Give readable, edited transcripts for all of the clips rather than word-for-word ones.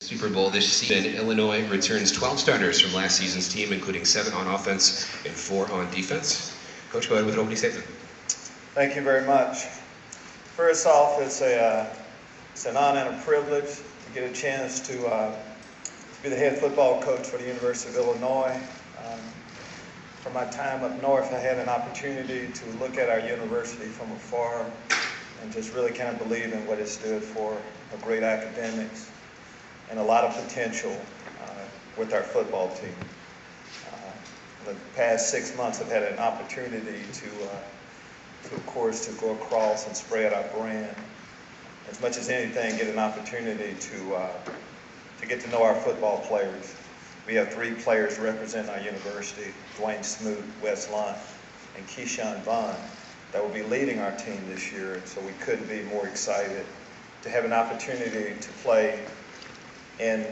Super Bowl this season, Illinois returns 12 starters from last season's team, including 7 on offense and 4 on defense. Coach, go ahead with an opening statement. Thank you very much. First off, it's an honor and a privilege to get a chance to be the head football coach for the University of Illinois. From my time up north, I had an opportunity to look at our university from afar and just really kind of believe in what it stood for, a great academics and a lot of potential with our football team. The past 6 months, I've had an opportunity to, of course, to go across and spread our brand. As much as anything, get an opportunity to get to know our football players. We have 3 players representing our university: Dwayne Smoot, Wes Lunt, and Keyshawn Vaughn, that will be leading our team this year. And so we couldn't be more excited to have an opportunity to play in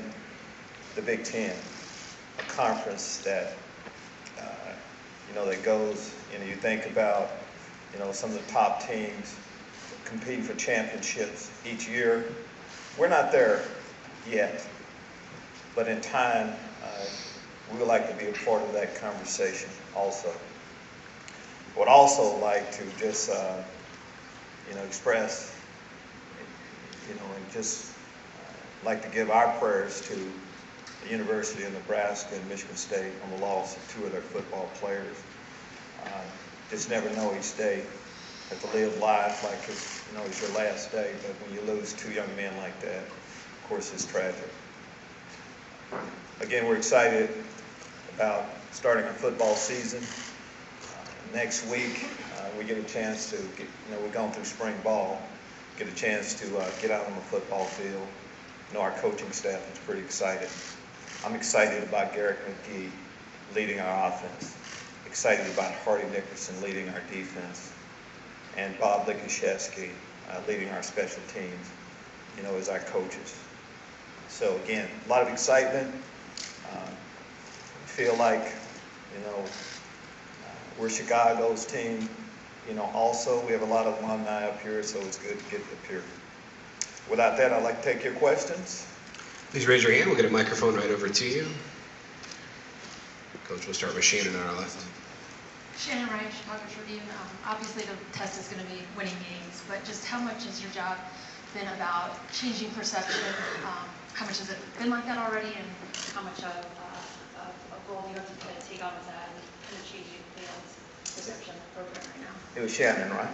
the Big Ten, a conference that, that goes, you think about, some of the top teams competing for championships each year. We're not there yet, but in time, we would like to be a part of that conversation also. I would also like to just, express, and just like to give our prayers to the University of Nebraska and Michigan State on the loss of 2 of their football players. Just never know each day. Have to live life like it's your last day, but when you lose 2 young men like that, of course, it's tragic. Again, we're excited about starting our football season. Next week, we get a chance to get, we're going through spring ball, get a chance to get out on the football field. Our coaching staff is pretty excited. I'm excited about Garrett McGee leading our offense, excited about Hardy Nickerson leading our defense, and Bob Likuszewski leading our special teams, as our coaches. So again, a lot of excitement. Feel like, we're Chicago's team. Also, we have a lot of alumni up here, so it's good to get up here. Without that, I'd like to take your questions. Please raise your hand. We'll get a microphone right over to you. Coach, we'll start with Shannon on our left. Shannon Wright, Chicago Tribune. Obviously, the test is going to be winning games, but just how much has your job been about changing perception? How much has it been like that already, and how much of a role do you have to kind of take on with that and kind of changing fans' perception of the program right now? It was Shannon, right?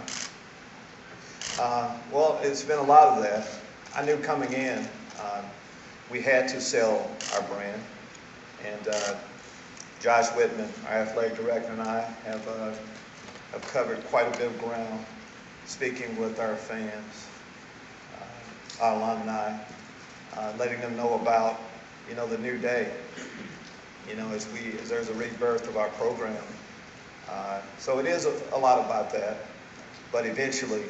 Well, it's been a lot of that. I knew coming in, we had to sell our brand, and Josh Whitman, our athletic director, and I have covered quite a bit of ground, speaking with our fans, our alumni, letting them know about, the new day, as there's a rebirth of our program. So it is a lot about that, but eventually,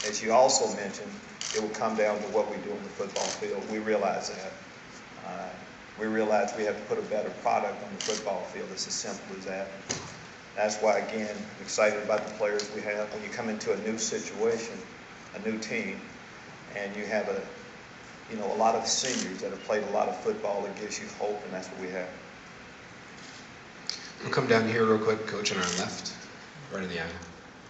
as you also mentioned, it will come down to what we do on the football field. We realize that. We realize we have to put a better product on the football field. It's as simple as that. That's why, again, I'm excited about the players we have. When you come into a new situation, a new team, and you have a lot of seniors that have played a lot of football, it gives you hope, and that's what we have. We'll come down here real quick, Coach, on our left, right in the aisle.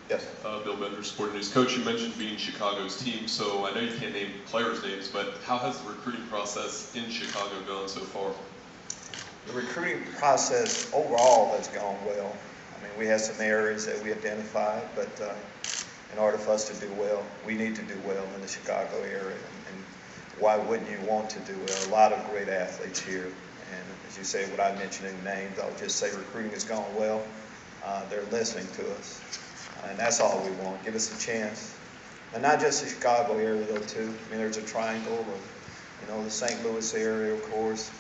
Yes. Bill Bender, Sport News. Coach, you mentioned being Chicago's team, so I know you can't name players' names, but how has the recruiting process in Chicago gone so far? The recruiting process overall has gone well. We have some areas that we identified, but in order for us to do well, we need to do well in the Chicago area. And why wouldn't you want to do well? A lot of great athletes here. And as you say, without mentioning names, I'll just say recruiting has gone well. They're listening to us. And that's all we want. Give us a chance. And not just the Chicago area, though, too. There's a triangle of, the St. Louis area, of course.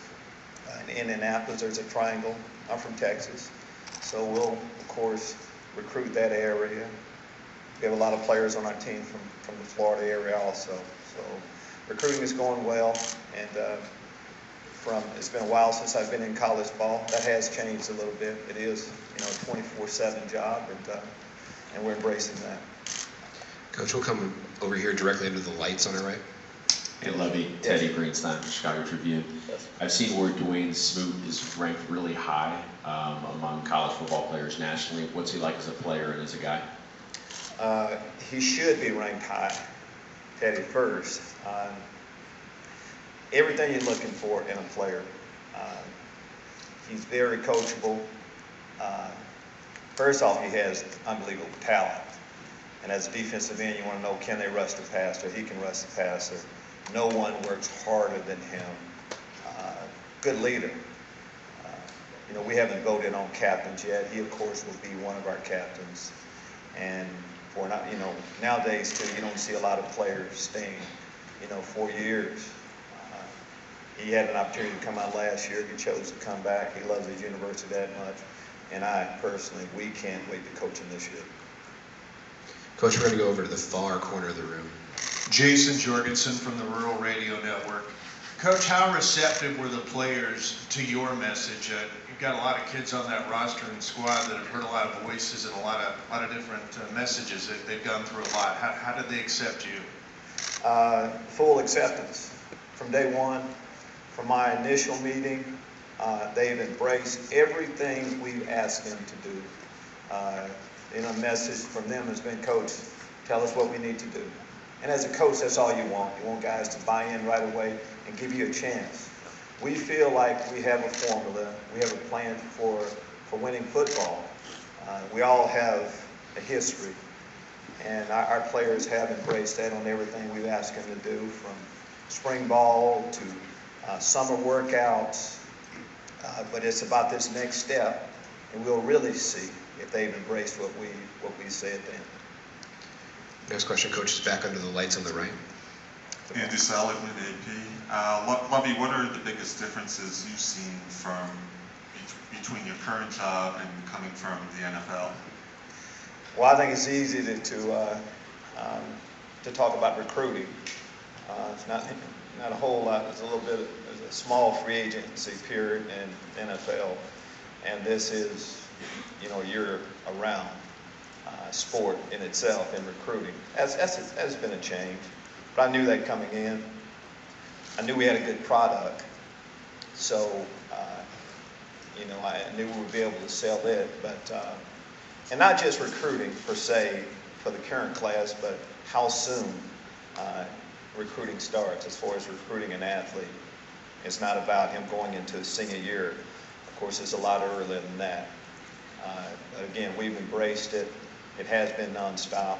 In Indianapolis, there's a triangle. I'm from Texas. So we'll, of course, recruit that area. We have a lot of players on our team from the Florida area also. So recruiting is going well. And it's been a while since I've been in college ball. That has changed a little bit. It is, a 24/7 job. And we're embracing that. Coach, we'll come over here directly under the lights on our right. Hey, Lovie, Teddy Greenstein from Chicago Tribune. Yes. I've seen where Dwayne Smoot is ranked really high among college football players nationally. What's he like as a player and as a guy? He should be ranked high, Teddy, first. Everything you're looking for in a player. He's very coachable. First off, he has unbelievable talent. And as a defensive end, you want to know, can they rush the passer? He can rush the passer. No one works harder than him. Good leader. We haven't voted on captains yet. He, of course, will be one of our captains. And for nowadays too, you don't see a lot of players staying, 4 years. He had an opportunity to come out last year. He chose to come back. He loves his university that much. And I personally, we can't wait to coach him this year. Coach, we're going to go over to the far corner of the room. Jason Jorgensen from the Rural Radio Network. Coach, how receptive were the players to your message? You've got a lot of kids on that roster and squad that have heard a lot of voices and a lot of different messages. They've gone through a lot. How did they accept you? Full acceptance. From day one, from my initial meeting, they've embraced everything we've asked them to do. Message from them has been, Coach, tell us what we need to do. And as a coach, that's all you want. You want guys to buy in right away and give you a chance. We feel like we have a formula. We have a plan for winning football. We all have a history. And our players have embraced that on everything we've asked them to do, from spring ball to summer workouts. But it's about this next step, and we'll really see if they've embraced what we said then. Next question, Coach, is back under the lights on the right. Andy Seligman, AP. Lovie, what are the biggest differences you've seen between your current job and coming from the NFL? Well, I think it's easy to talk about recruiting. It's not a whole lot. There's a small free agency period in NFL, and this is, year around sport in itself in recruiting. That's been a change, but I knew that coming in. I knew we had a good product, so I knew we would be able to sell it. But and not just recruiting per se for the current class, but how soon recruiting starts. As far as recruiting an athlete, it's not about him going into his senior year. Of course, it's a lot earlier than that. But again, we've embraced it. It has been nonstop.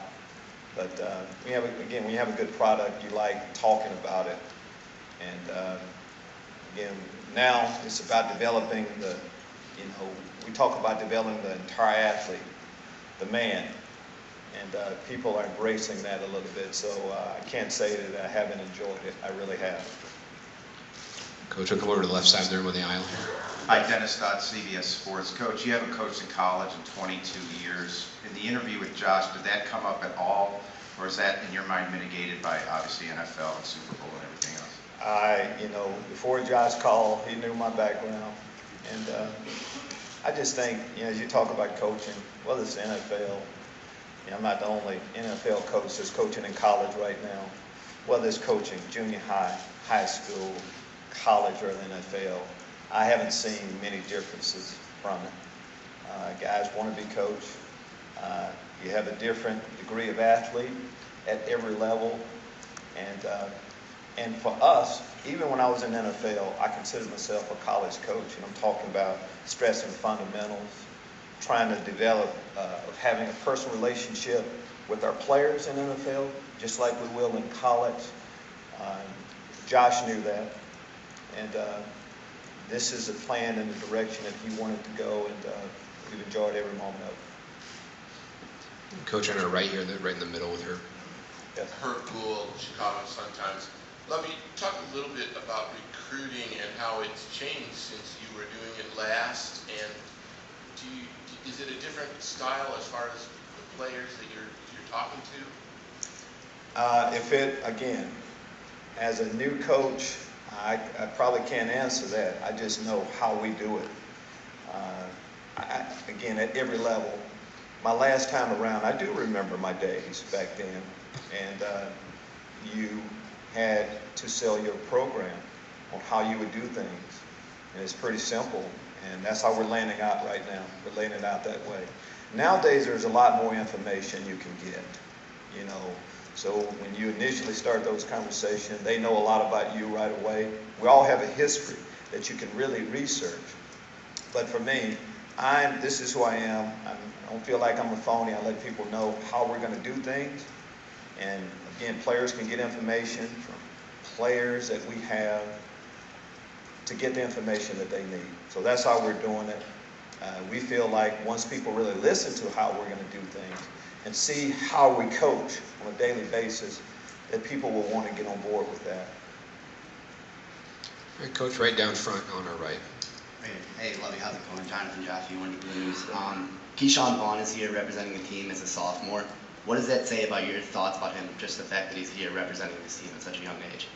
But when you have a good product, you like talking about it. And again, now it's about developing we talk about developing the entire athlete, the man. And people are embracing that a little bit. So I can't say that I haven't enjoyed it. I really have. Coach, we'll come over to the left side of the room on the aisle. Hi, Dennis Stott, CBS Sports. Coach, you haven't coached in college in 22 years. In the interview with Josh, did that come up at all? Or is that, in your mind, mitigated by, obviously, NFL and Super Bowl and everything else? Before Josh called, he knew my background. And I just think, as you talk about coaching, whether it's the NFL, I'm not the only NFL coach that's coaching in college right now. Whether it's coaching junior high, high school, college, or the NFL, I haven't seen many differences from it. Guys want to be coached. You have a different degree of athlete at every level. And for us, even when I was in NFL, I considered myself a college coach. And I'm talking about stressing fundamentals, trying to develop, having a personal relationship with our players in NFL, just like we will in college. Josh knew that. And this is a plan in the direction that he wanted to go, and we've enjoyed every moment of it. Coach on our right here, right in the middle with her. Yes. Herb Gould, Chicago Sun-Times. Lovie, talk a little bit about recruiting and how it's changed since you were doing it last, and is it a different style as far as the players that you're talking to? Again, as a new coach, I probably can't answer that. I just know how we do it. Again, at every level. My last time around, I do remember my days back then, and you had to sell your program on how you would do things. And it's pretty simple, and that's how we're laying it out right now. We're laying it out that way. Nowadays, there's a lot more information you can get, you know. So when you initially start those conversations, they know a lot about you right away. We all have a history that you can really research. But for me, this is who I am. I don't feel like I'm a phony. I let people know how we're going to do things. And again, players can get information from players that we have to get the information that they need. So that's how we're doing it. We feel like once people really listen to how we're going to do things and see how we coach on a daily basis, that people will want to get on board with that. All right, Coach, right down front on our right. Hey, Lovie, how's it going? Jonathan Jaffe, B1G Media Days. Keyshawn Vaughn is here representing the team as a sophomore. What does that say about your thoughts about him, just the fact that he's here representing this team at such a young age?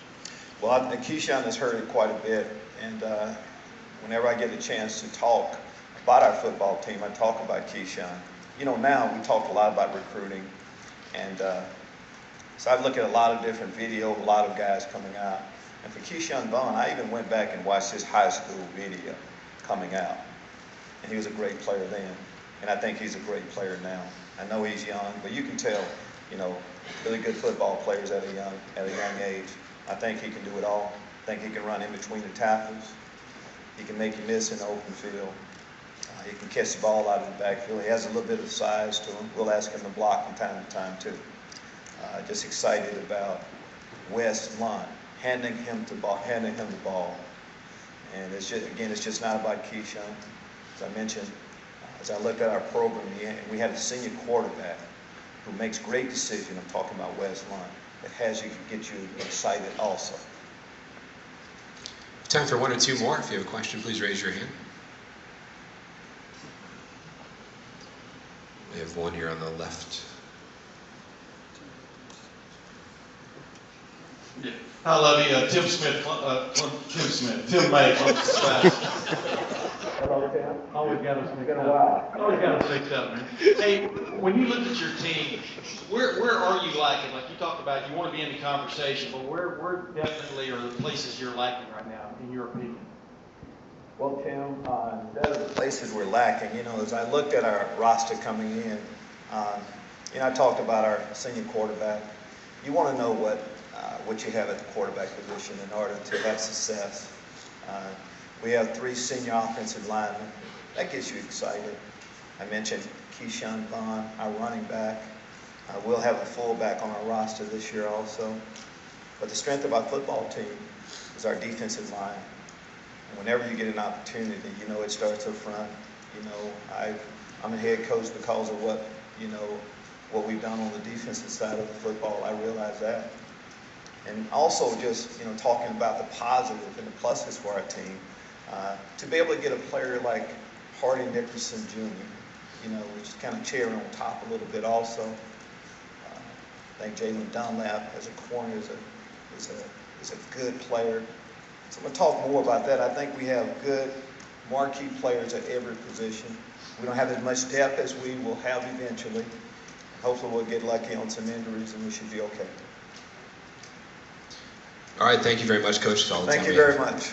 Well, Keyshawn has heard it quite a bit, and whenever I get a chance to talk about our football team, I talk about Keyshawn. You know, now we talk a lot about recruiting, and so I look at a lot of different videos, a lot of guys coming out. And for Keyshawn Vaughn, I even went back and watched his high school video coming out. And he was a great player then, and I think he's a great player now. I know he's young, but you can tell, you know, really good football players at a young age. I think he can do it all. I think he can run in between the tackles. He can make you miss in the open field. He can catch the ball out of the backfield. He has a little bit of size to him. We'll ask him to block from time to time, too. Just excited about Wes Lund, handing him the ball. And it's just, again, it's just not about Keyshawn. As I mentioned, as I looked at our program, we had a senior quarterback who makes great decisions. I'm talking about Wes Lund. That get you excited also. Time for one or two more. If you have a question, please raise your hand. We have one here on the left. Yeah. Hi, Lovie. Tim May. Hello, Tim. Always got us mixed Been a up. while. Always got us mixed up, man. Hey, when you look at your team, where are you lacking? Like you talked about, you want to be in the conversation, but where definitely are the places you're lacking right now, in your opinion? Well, Tim, instead of the places we're lacking, you know, as I looked at our roster coming in, you know, I talked about our senior quarterback. You want to know what you have at the quarterback position in order to have success. We have 3 senior offensive linemen. That gets you excited. I mentioned Keyshawn Vaughn, our running back. We'll have a fullback on our roster this year also. But the strength of our football team is our defensive line. And whenever you get an opportunity, you know, it starts up front. You know, I'm a head coach because of what we've done on the defensive side of the football. I realize that. And also just, you know, talking about the positive and the pluses for our team. To be able to get a player like Hardy Nickerson Jr., you know, which is kind of cherry on top a little bit also. I think Jalen Dunlap as a corner is a good player. So I'm going to talk more about that. I think we have good marquee players at every position. We don't have as much depth as we will have eventually. Hopefully we'll get lucky on some injuries and we should be okay. All right, thank you very much, Coach. That's all the time Thank you we have. very much.